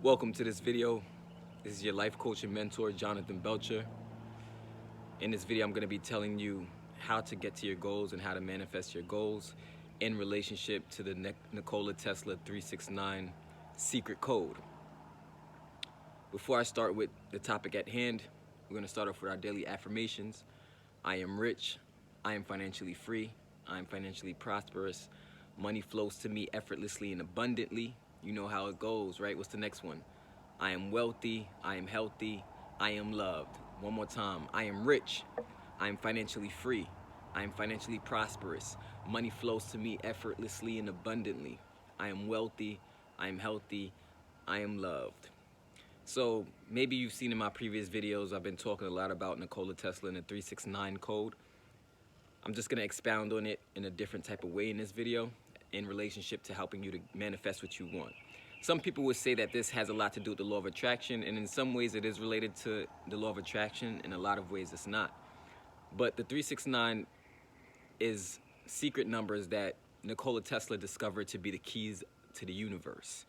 Welcome to this video. This is your life coach and mentor, Jonathan Belcher. In this video, I'm going to be telling you how to get to your goals and how to manifest your goals in relationship to the Nikola Tesla 369 secret code. Before I start with the topic at hand, we're going to start off with our daily affirmations. I am rich. I am financially free. I am financially prosperous. Money flows to me effortlessly and abundantly. You know how it goes, right? What's the next one? I am wealthy. I am healthy. I am loved. One more time. I am rich. I am financially free. I am financially prosperous. Money flows to me effortlessly and abundantly. I am wealthy. I am healthy. I am loved. So maybe you've seen in my previous videos, I've been talking a lot about Nikola Tesla and the 369 code. I'm just going to expound on it in a different type of way in this video in relationship to helping you to manifest what you want. Some people would say that this has a lot to do with the law of attraction, and in some ways it is related to the law of attraction, in a lot of ways it's not. But the 369 is secret numbers that Nikola Tesla discovered to be the keys to the universe.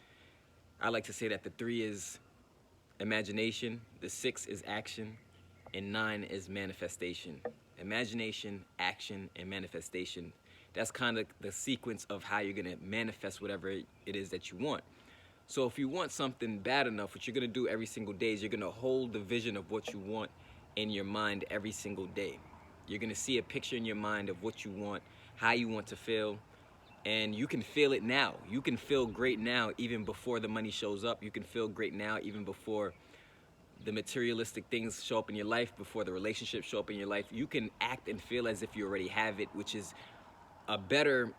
I like to say that the 3 is imagination, the 6 is action, and 9 is manifestation. Imagination, action, and manifestation. That's kind of the sequence of how you're going to manifest whatever it is that you want. So if you want something bad enough, what you're going to do every single day is you're going to hold the vision of what you want in your mind every single day. You're going to see a picture in your mind of what you want, how you want to feel, and you can feel it now. You can feel great now even before the money shows up. You can feel great now even before the materialistic things show up in your life, before the relationships show up in your life. You can act and feel as if you already have it, which is a better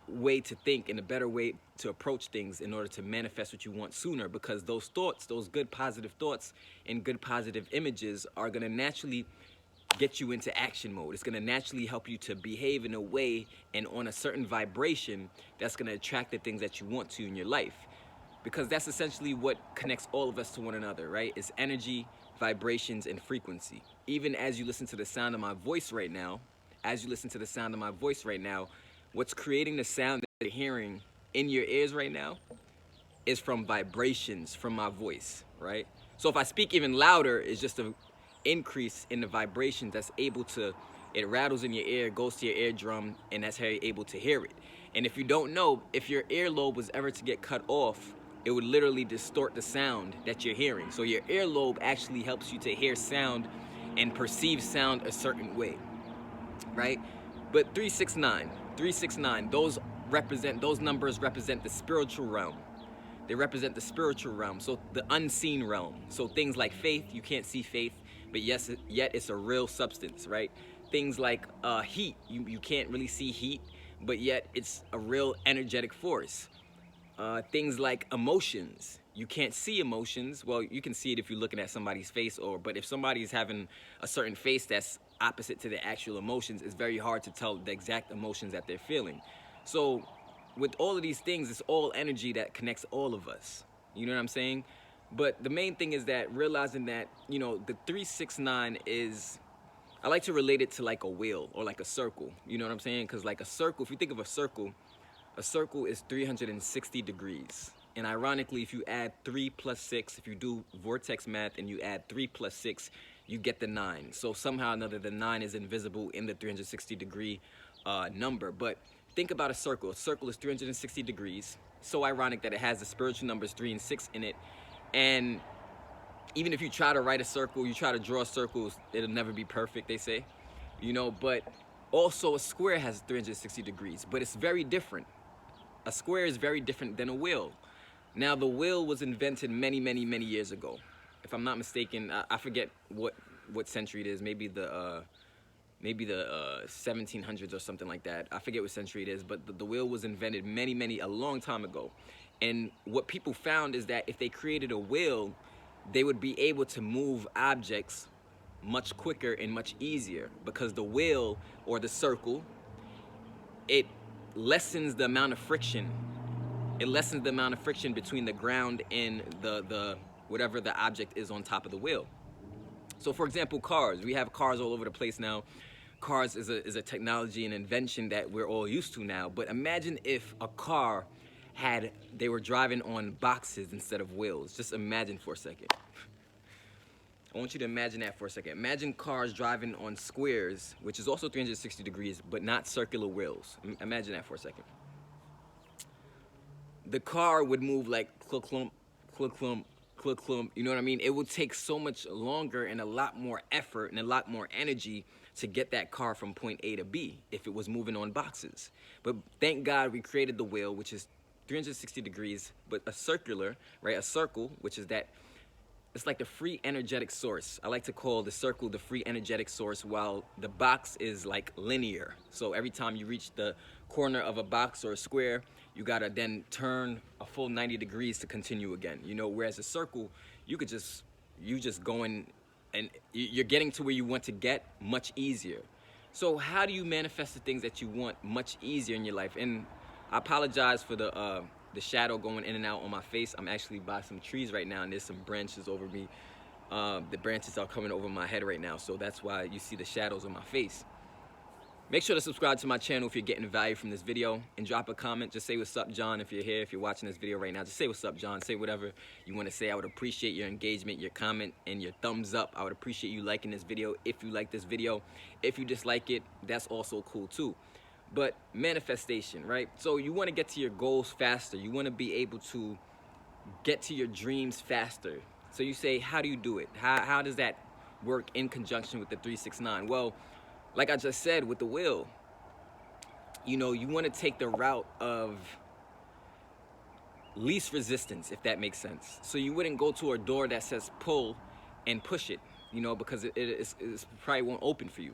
way to think and a better way to approach things in order to manifest what you want sooner, because those thoughts, those good positive thoughts and good positive images are going to naturally get you into action mode. It's going to naturally help you to behave in a way and on a certain vibration that's going to attract the things that you want to in your life. Because that's essentially what connects all of us to one another, right? It's energy, vibrations, and frequency. Even as you listen to the sound of my voice right now, what's creating the sound that you're hearing in your ears right now is from vibrations from my voice, right? So if I speak even louder, it's just an increase in the vibration that's able to, it rattles in your ear, goes to your eardrum, and that's how you're able to hear it. And if you don't know, if your earlobe was ever to get cut off, it would literally distort the sound that you're hearing. So your earlobe actually helps you to hear sound and perceive sound a certain way, right? But 369, those numbers represent the spiritual realm. They represent the spiritual realm, so the unseen realm. So things like faith, you can't see faith, but yet it's a real substance, right? Things like heat, you can't really see heat, but yet it's a real energetic force. Things like emotions, you can't see emotions. Well, you can see it if you're looking at somebody's face, but if somebody's having a certain face that's opposite to the actual emotions, it's very hard to tell the exact emotions that they're feeling. So with all of these things, it's all energy that connects all of us. You know what I'm saying? But the main thing is that realizing that, you know, the 369 is, I like to relate it to like a wheel or like a circle. You know what I'm saying? Because like a circle, if you think of a circle is 360 degrees. And ironically, if you add 3 plus 6, if you do vortex math and you add 3 plus 6, you get the 9. So somehow or another, the 9 is invisible in the 360 degree number. But think about a circle. A circle is 360 degrees. So ironic that it has the spiritual numbers 3 and 6 in it. And even if you try to write a circle, you try to draw circles, it'll never be perfect, they say. You know, but also a square has 360 degrees, but it's very different. A square is very different than a wheel. Now, the wheel was invented many, many, many years ago. If I'm not mistaken, I forget what century it is. Maybe the 1700s or something like that. I forget what century it is, but the wheel was invented a long time ago. And what people found is that if they created a wheel, they would be able to move objects much quicker and much easier, because the wheel or the circle, it lessens the amount of friction. It lessens the amount of friction between the ground and the whatever the object is on top of the wheel. So for example, cars. We have cars all over the place now. Cars is a technology and invention that we're all used to now. But imagine if a car they were driving on boxes instead of wheels. Just imagine for a second. I want you to imagine that for a second. Imagine cars driving on squares, which is also 360 degrees, but not circular wheels. Imagine that for a second. The car would move like clump, clump, clump, clump. You know what I mean? It would take so much longer and a lot more effort and a lot more energy to get that car from point A to B if it was moving on boxes. But thank God we created the wheel, which is 360 degrees, but a circular, right? A circle, which is that, it's like the free energetic source. I like to call the circle the free energetic source, while the box is like linear. So every time you reach the corner of a box or a square, you gotta then turn a full 90 degrees to continue again. You know, whereas a circle, you just going and you're getting to where you want to get much easier. So how do you manifest the things that you want much easier in your life? And I apologize for the shadow going in and out on my face. I'm actually by some trees right now, and there's some branches over me. The branches are coming over my head right now, so that's why you see the shadows on my face. Make sure to subscribe to my channel if you're getting value from this video, and drop a comment. Just say what's up, John, if you're here, if you're watching this video right now. Just say what's up, John. Say whatever you want to say. I would appreciate your engagement, your comment, and your thumbs up. I would appreciate you liking this video if you like this video. If you dislike it, that's also cool too. But manifestation, right? So you want to get to your goals faster. You want to be able to get to your dreams faster. So you say, how do you do it? How does that work in conjunction with the 369? Well, like I just said with the wheel, you know, you want to take the route of least resistance, if that makes sense. So you wouldn't go to a door that says pull and push it, you know, because it probably won't open for you.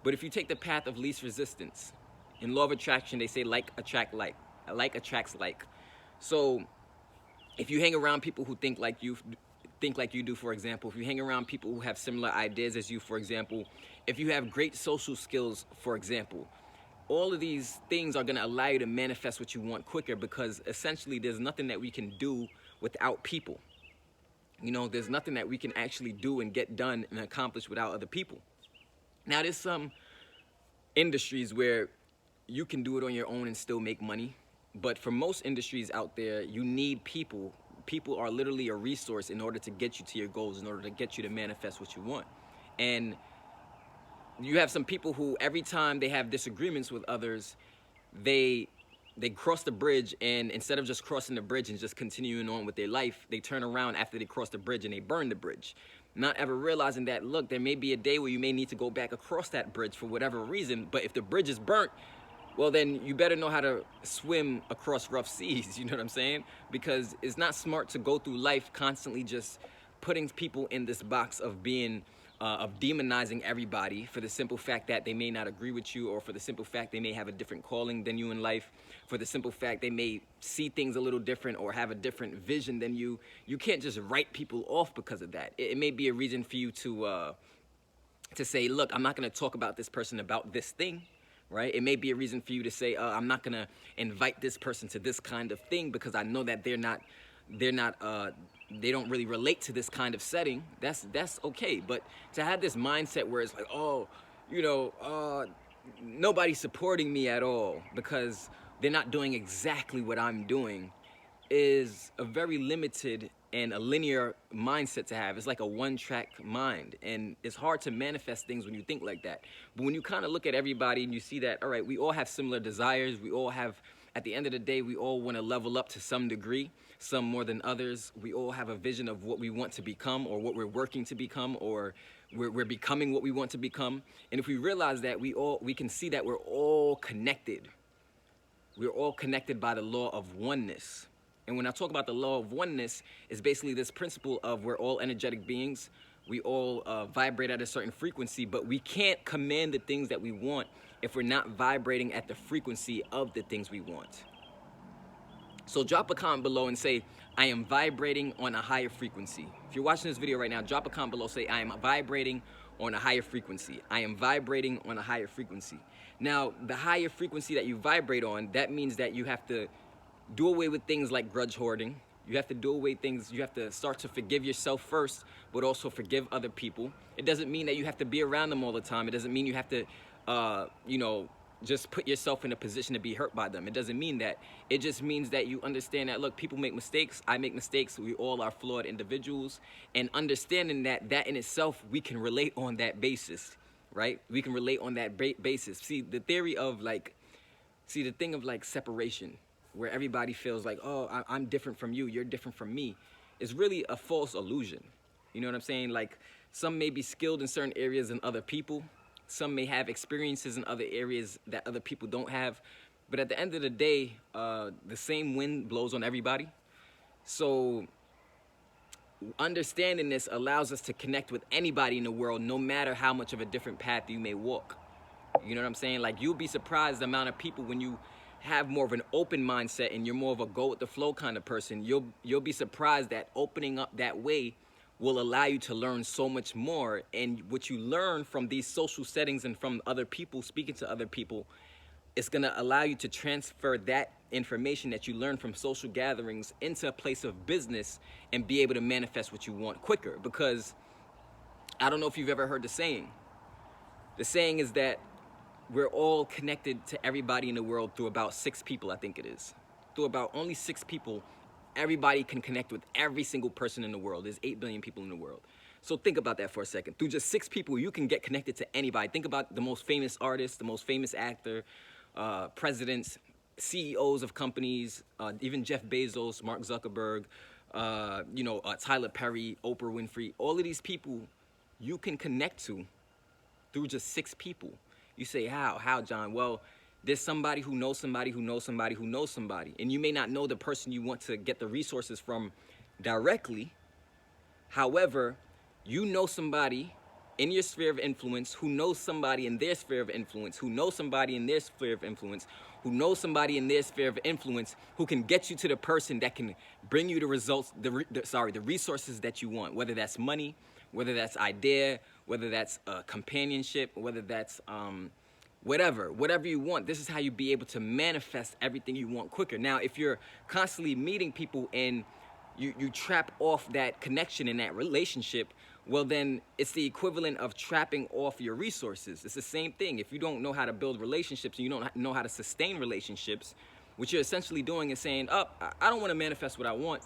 But if you take the path of least resistance, in law of attraction, they say like attract like. Like attracts like. So if you hang around people who think like you do, for example, if you hang around people who have similar ideas as you, for example, if you have great social skills, for example, all of these things are going to allow you to manifest what you want quicker, because essentially there's nothing that we can do without people. You know, there's nothing that we can actually do and get done and accomplish without other people. Now, there's some industries where you can do it on your own and still make money. But for most industries out there, you need people. People are literally a resource in order to get you to your goals, in order to get you to manifest what you want. And you have some people who, every time they have disagreements with others, they cross the bridge, and instead of just crossing the bridge and just continuing on with their life, they turn around after they cross the bridge and they burn the bridge. Not ever realizing that, look, there may be a day where you may need to go back across that bridge for whatever reason, but if the bridge is burnt, well, then you better know how to swim across rough seas, you know what I'm saying? Because it's not smart to go through life constantly just putting people in this box of being, of demonizing everybody for the simple fact that they may not agree with you, or for the simple fact they may have a different calling than you in life, for the simple fact they may see things a little different or have a different vision than you. You can't just write people off because of that. It may be a reason for you to say, look, I'm not going to talk about this person about this thing. Right? It may be a reason for you to say, I'm not gonna invite this person to this kind of thing because I know that they don't really relate to this kind of setting. That's okay. But to have this mindset where it's like, oh, you know, nobody's supporting me at all because they're not doing exactly what I'm doing, is a very limited and a linear mindset to have. It's like a one-track mind, and it's hard to manifest things when you think like that. But when you kind of look at everybody and you see that, all right, we all have similar desires, we all have, at the end of the day, we all want to level up to some degree, some more than others. We all have a vision of what we want to become, or what we're working to become, or we're becoming what we want to become. And if we realize that, we can see that we're all connected. We're all connected by the law of oneness. And when I talk about the law of oneness, it's basically this principle of we're all energetic beings. We all vibrate at a certain frequency, but we can't command the things that we want if we're not vibrating at the frequency of the things we want. So drop a comment below and say, I am vibrating on a higher frequency. If you're watching this video right now, drop a comment below, say, I am vibrating on a higher frequency. I am vibrating on a higher frequency. Now, the higher frequency that you vibrate on, that means that you have to do away with things like grudge hoarding. You have to do away things, you have to start to forgive yourself first, but also forgive other people. It doesn't mean that you have to be around them all the time. It doesn't mean you have to, you know, just put yourself in a position to be hurt by them. It doesn't mean that. It just means that you understand that, look, people make mistakes. I make mistakes. We all are flawed individuals. And understanding that in itself, we can relate on that basis, right? We can relate on that basis. See, the theory of like, the thing of like separation, where everybody feels like, oh, I'm different from you, you're different from me, is really a false illusion. You know what I'm saying? Like, some may be skilled in certain areas than other people. Some may have experiences in other areas that other people don't have. But at the end of the day, the same wind blows on everybody. So understanding this allows us to connect with anybody in the world, no matter how much of a different path you may walk. You know what I'm saying? Like, you'll be surprised the amount of people, when you have more of an open mindset and you're more of a go with the flow kind of person, you'll be surprised that opening up that way will allow you to learn so much more. And what you learn from these social settings and from other people, speaking to other people, it's gonna allow you to transfer that information that you learn from social gatherings into a place of business and be able to manifest what you want quicker. Because I don't know if you've ever heard the saying. The saying is that we're all connected to everybody in the world through about 6 people, I think it is. Through about only 6 people, everybody can connect with every single person in the world. There's 8 billion people in the world. So think about that for a second. Through just 6 people, you can get connected to anybody. Think about the most famous artist, the most famous actor, presidents, CEOs of companies, even Jeff Bezos, Mark Zuckerberg, Tyler Perry, Oprah Winfrey. All of these people you can connect to through just 6 people. You say, how, John? Well, there's somebody who knows somebody who knows somebody who knows somebody. And you may not know the person you want to get the resources from directly. However, you know somebody in your sphere of influence who knows somebody in their sphere of influence, who knows somebody in their sphere of influence, who knows somebody in their sphere of influence, who can get you to the person that can bring you the results, the resources that you want, whether that's money, whether that's idea, whether that's companionship, whether that's whatever you want. This is how you be able to manifest everything you want quicker. Now, if you're constantly meeting people and you trap off that connection in that relationship, well, then it's the equivalent of trapping off your resources. It's the same thing. If you don't know how to build relationships and you don't know how to sustain relationships, what you're essentially doing is saying, I don't want to manifest what I want.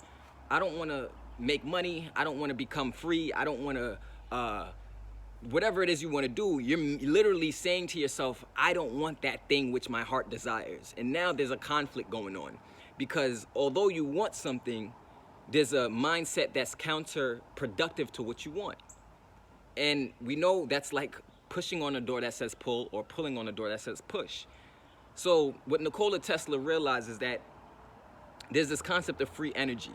I don't want to make money. I don't want to become free. I don't want to, whatever it is you want to do, you're literally saying to yourself, I don't want that thing which my heart desires. And now there's a conflict going on, because although you want something, there's a mindset that's counterproductive to what you want. And we know that's like pushing on a door that says pull or pulling on a door that says push. So what Nikola Tesla realized is that there's this concept of free energy.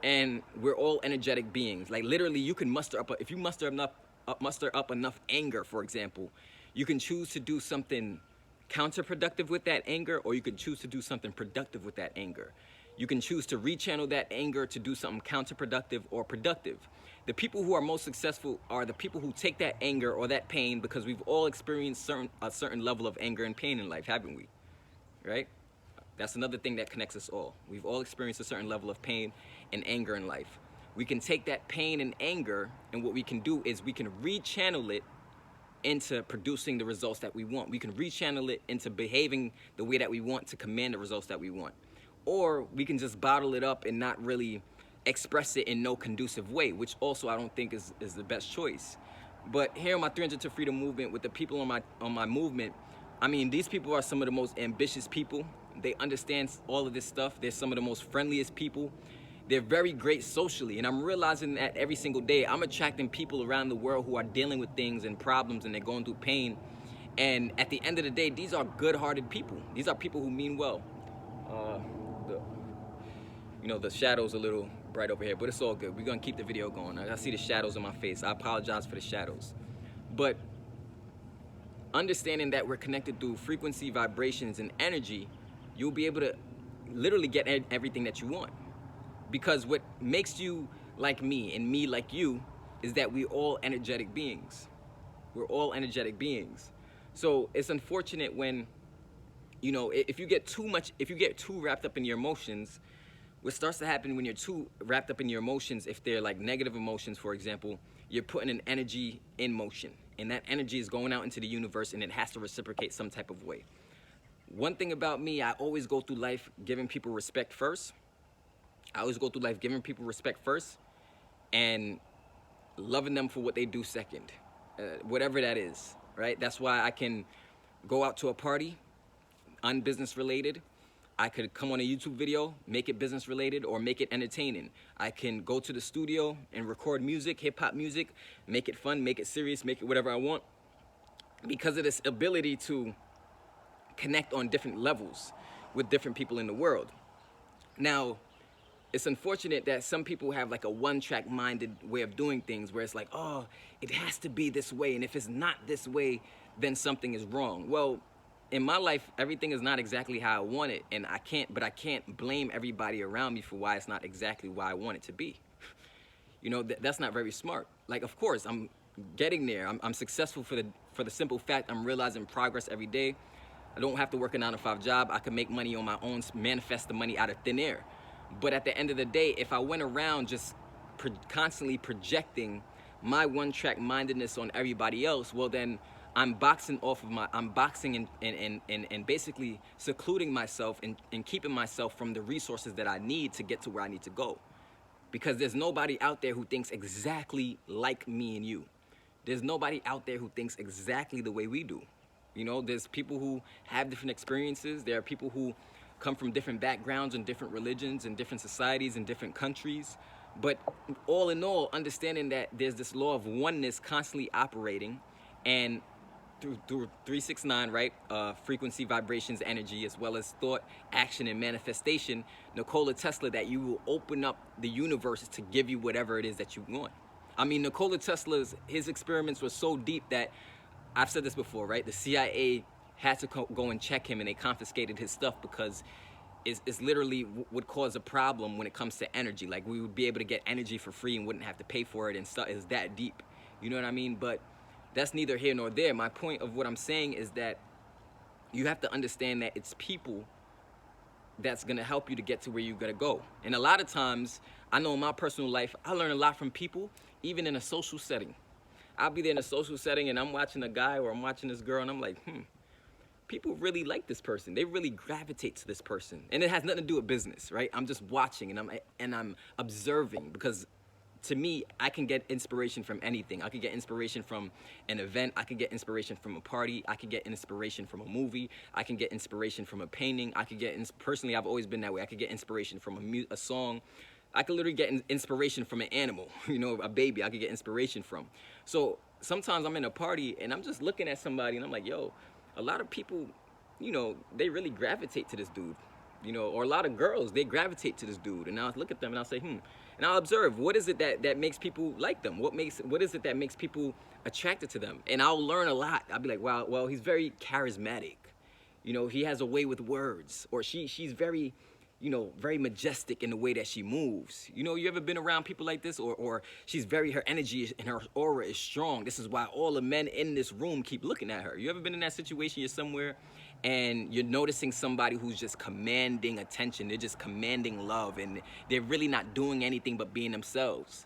And we're all energetic beings. Like, literally, you can muster up, if you muster up enough anger, for example, you can choose to do something counterproductive with that anger, or you can choose to do something productive with that anger. You can choose to rechannel that anger to do something counterproductive or productive. The people who are most successful are the people who take that anger or that pain, because we've all experienced a certain level of anger and pain in life, haven't we? Right? That's another thing that connects us all. We've all experienced a certain level of pain and anger in life. We can take that pain and anger, and what we can do is we can rechannel it into producing the results that we want. We can rechannel it into behaving the way that we want to command the results that we want. Or we can just bottle it up and not really express it in no conducive way, which also I don't think is the best choice. But here in my 300 to Freedom movement, with the people on my movement, I mean, these people are some of the most ambitious people. They understand all of this stuff. They're some of the most friendliest people. They're very great socially, and I'm realizing that every single day. I'm attracting people around the world who are dealing with things and problems, and they're going through pain. And at the end of the day, these are good-hearted people. These are people who mean well. The shadow's a little bright over here, but it's all good. We're gonna keep the video going. I see the shadows in my face. I apologize for the shadows. But understanding that we're connected through frequency, vibrations, and energy, you'll be able to literally get everything that you want. Because what makes you like me and me like you is that we're all energetic beings. We're all energetic beings. So it's unfortunate when, if you get too wrapped up in your emotions, what starts to happen when you're too wrapped up in your emotions, if they're like negative emotions, for example, you're putting an energy in motion. and that energy is going out into the universe, and it has to reciprocate some type of way. One thing about me, I always go through life giving people respect first. And loving them for what they do second, whatever that is, right? That's why I can go out to a party, unbusiness related. I could come on a YouTube video, make it business related or make it entertaining. I can go to the studio and record music, hip hop music, make it fun, make it serious, make it whatever I want, because of this ability to connect on different levels with different people in the world. Now, it's unfortunate that some people have like a one-track minded way of doing things where it's like, oh, it has to be this way, and if it's not this way, then something is wrong. Well, in my life, everything is not exactly how I want it, and I can't blame everybody around me for why it's not exactly why I want it to be. You know, that's not very smart. Like, of course, I'm getting there. I'm successful for the simple fact I'm realizing progress every day. I don't have to work a 9-to-5 job. I can make money on my own, manifest the money out of thin air. But at the end of the day, if I went around just constantly projecting my one-track mindedness on everybody else, well then I'm boxing and basically secluding myself and keeping myself from the resources that I need to get to where I need to go. Because there's nobody out there who thinks exactly like me and you. There's nobody out there who thinks exactly the way we do. You know, there's people who have different experiences. There are people who come from different backgrounds and different religions and different societies and different countries. But all in all, understanding that there's this law of oneness constantly operating, and through 369, right? Frequency, vibrations, energy, as well as thought, action, and manifestation, Nikola Tesla, that you will open up the universe to give you whatever it is that you want. I mean, Nikola Tesla's, his experiments were so deep that, I've said this before, right? The CIA had to go and check him, and they confiscated his stuff because it's literally would cause a problem when it comes to energy. Like, we would be able to get energy for free and wouldn't have to pay for it, and stuff is that deep. You know what I mean? But that's neither here nor there. My point of what I'm saying is that you have to understand that it's people that's gonna help you to get to where you're gonna go. And a lot of times, I know in my personal life, I learn a lot from people, even in a social setting. I'll be there in a social setting and I'm watching a guy or I'm watching this girl and I'm like, people really like this person. They really gravitate to this person. And it has nothing to do with business, right? I'm just watching and I'm observing, because to me, I can get inspiration from anything. I could get inspiration from an event. I could get inspiration from a party. I could get inspiration from a movie. I can get inspiration from a painting. I could get, personally, I've always been that way. I could get inspiration from a song. I could literally get inspiration from an animal, you know, a baby. I could get inspiration from. So sometimes I'm in a party and I'm just looking at somebody and I'm like, yo, a lot of people, you know, they really gravitate to this dude, you know, or a lot of girls, they gravitate to this dude. And I'll look at them and I'll say, and I'll observe, what is it that makes people like them? What is it that makes people attracted to them? And I'll learn a lot. I'll be like, wow, well, he's very charismatic. You know, he has a way with words. Or she's very, you know, very majestic in the way that she moves. You know, you ever been around people like this? Or she's very, her energy and her aura is strong. This is why all the men in this room keep looking at her. You ever been in that situation? You're somewhere and you're noticing somebody who's just commanding attention. They're just commanding love, and they're really not doing anything but being themselves.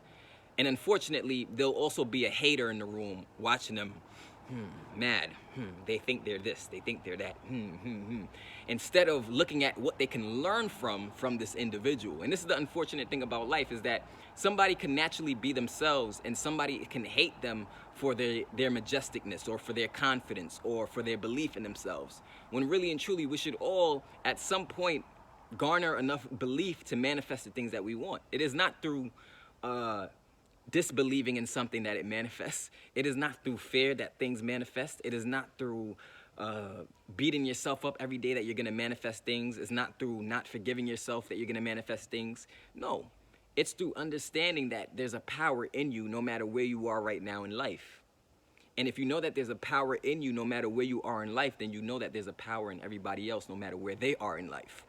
And unfortunately, there'll also be a hater in the room watching them, mad. They think they're this, they think they're that. Instead of looking at what they can learn from this individual. And this is the unfortunate thing about life, is that somebody can naturally be themselves and somebody can hate them for their majesticness or for their confidence or for their belief in themselves. When really and truly, we should all at some point garner enough belief to manifest the things that we want. It is not through disbelieving in something that it manifests. It is not through fear that things manifest. It is not through beating yourself up every day that you're going to manifest things. It's not through not forgiving yourself that you're going to manifest things. No, it's through understanding that there's a power in you no matter where you are right now in life. And if you know that there's a power in you no matter where you are in life, then you know that there's a power in everybody else no matter where they are in life.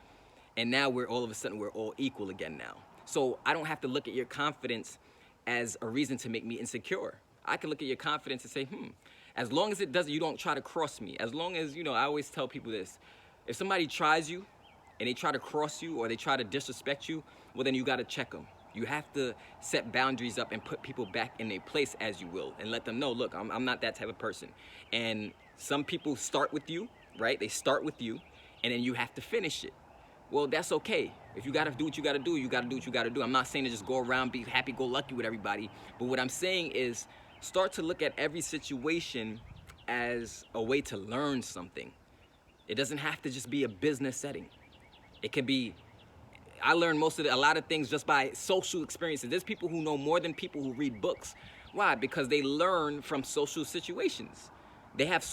And now all of a sudden we're all equal again now. So I don't have to look at your confidence as a reason to make me insecure. I can look at your confidence and say, as long as it doesn't, you don't try to cross me. As long as, you know, I always tell people this. If somebody tries you and they try to cross you or they try to disrespect you, well, then you got to check them. You have to set boundaries up and put people back in their place as you will, and let them know, look, I'm not that type of person. And some people start with you, right? They start with you, and then you have to finish it. Well, that's okay. If you gotta do what you gotta do, you gotta do what you gotta do. I'm not saying to just go around, be happy-go-lucky with everybody, but what I'm saying is start to look at every situation as a way to learn something. It doesn't have to just be a business setting. It could be, I learned a lot of things just by social experiences. There's people who know more than people who read books. Why? Because they learn from social situations. They have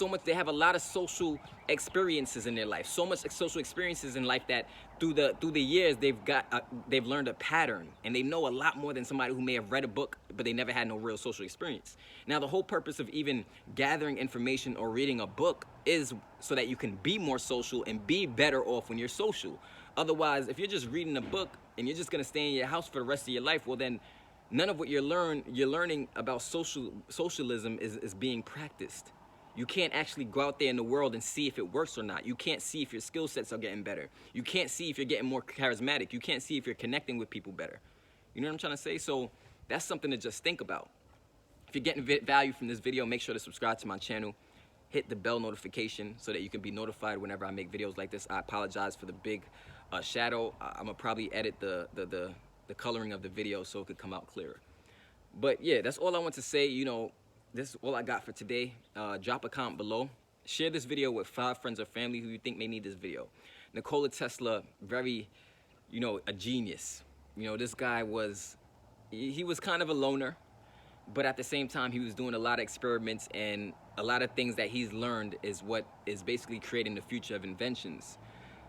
a lot of social experiences in their life, so much social experiences in life that through the years they've learned a pattern, and they know a lot more than somebody who may have read a book but they never had no real social experience. Now, the whole purpose of even gathering information or reading a book is so that you can be more social and be better off when you're social. Otherwise, if you're just reading a book and you're just gonna stay in your house for the rest of your life, well then none of what you're learning about socialism is being practiced. You can't actually go out there in the world and see if it works or not. You can't see if your skill sets are getting better. You can't see if you're getting more charismatic. You can't see if you're connecting with people better. You know what I'm trying to say? So that's something to just think about. If you're getting value from this video, make sure to subscribe to my channel. Hit the bell notification so that you can be notified whenever I make videos like this. I apologize for the big shadow. I'm gonna probably edit the coloring of the video so it could come out clearer. But yeah, that's all I want to say. You know, this is all I got for today. Drop a comment below. Share this video with 5 friends or family who you think may need this video. Nikola Tesla, very, you know, a genius. You know, this guy was, he was kind of a loner, but at the same time, he was doing a lot of experiments, and a lot of things that he's learned is what is basically creating the future of inventions.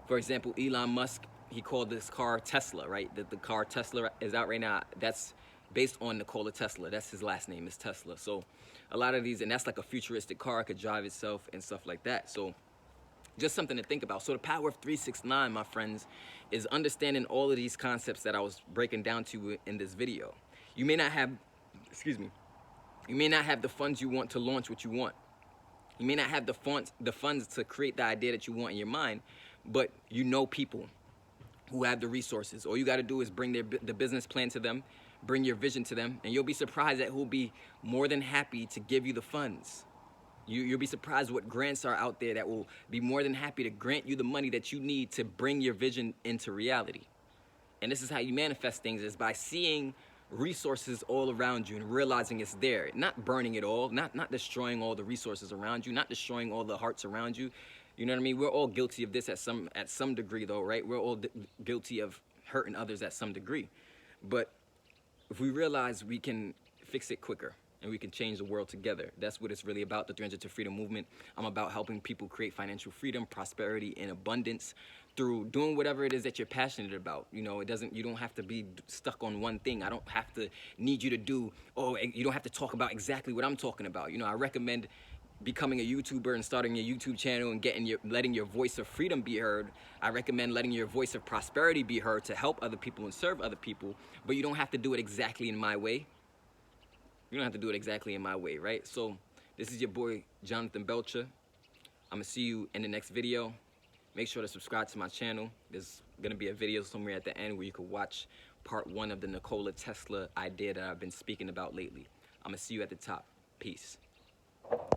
For example, Elon Musk, he called this car Tesla, right? The car Tesla is out right now. That's based on Nikola Tesla. That's his last name, is Tesla. So a lot of these, and that's like a futuristic car, it could drive itself and stuff like that. So just something to think about. So the power of 369, my friends, is understanding all of these concepts that I was breaking down to you in this video. You may not have, you may not have the funds you want to launch what you want. You may not have the funds to create the idea that you want in your mind, but you know people who have the resources. All you got to do is bring the business plan to them, bring your vision to them, and you'll be surprised at who'll be more than happy to give you the funds. You'll be surprised what grants are out there that will be more than happy to grant you the money that you need to bring your vision into reality. And this is how you manifest things, is by seeing resources all around you and realizing it's there. Not burning it all, not destroying all the resources around you, not destroying all the hearts around you. You know what I mean? We're all guilty of this at some degree though, right? We're all guilty of hurting others at some degree. But if we realize we can fix it quicker and we can change the world together, that's what it's really about, the 300 to Freedom movement. I'm about helping people create financial freedom, prosperity, and abundance through doing whatever it is that you're passionate about. You know, you don't have to be stuck on one thing. I don't have to need you to do, you don't have to talk about exactly what I'm talking about. You know, I recommend becoming a YouTuber and starting your YouTube channel and letting your voice of freedom be heard. I recommend letting your voice of prosperity be heard to help other people and serve other people, but you don't have to do it exactly in my way. You don't have to do it exactly in my way, right? So this is your boy, Jonathan Belcher. I'm gonna see you in the next video. Make sure to subscribe to my channel. There's gonna be a video somewhere at the end where you can watch part 1 of the Nikola Tesla idea that I've been speaking about lately. I'm gonna see you at the top. Peace.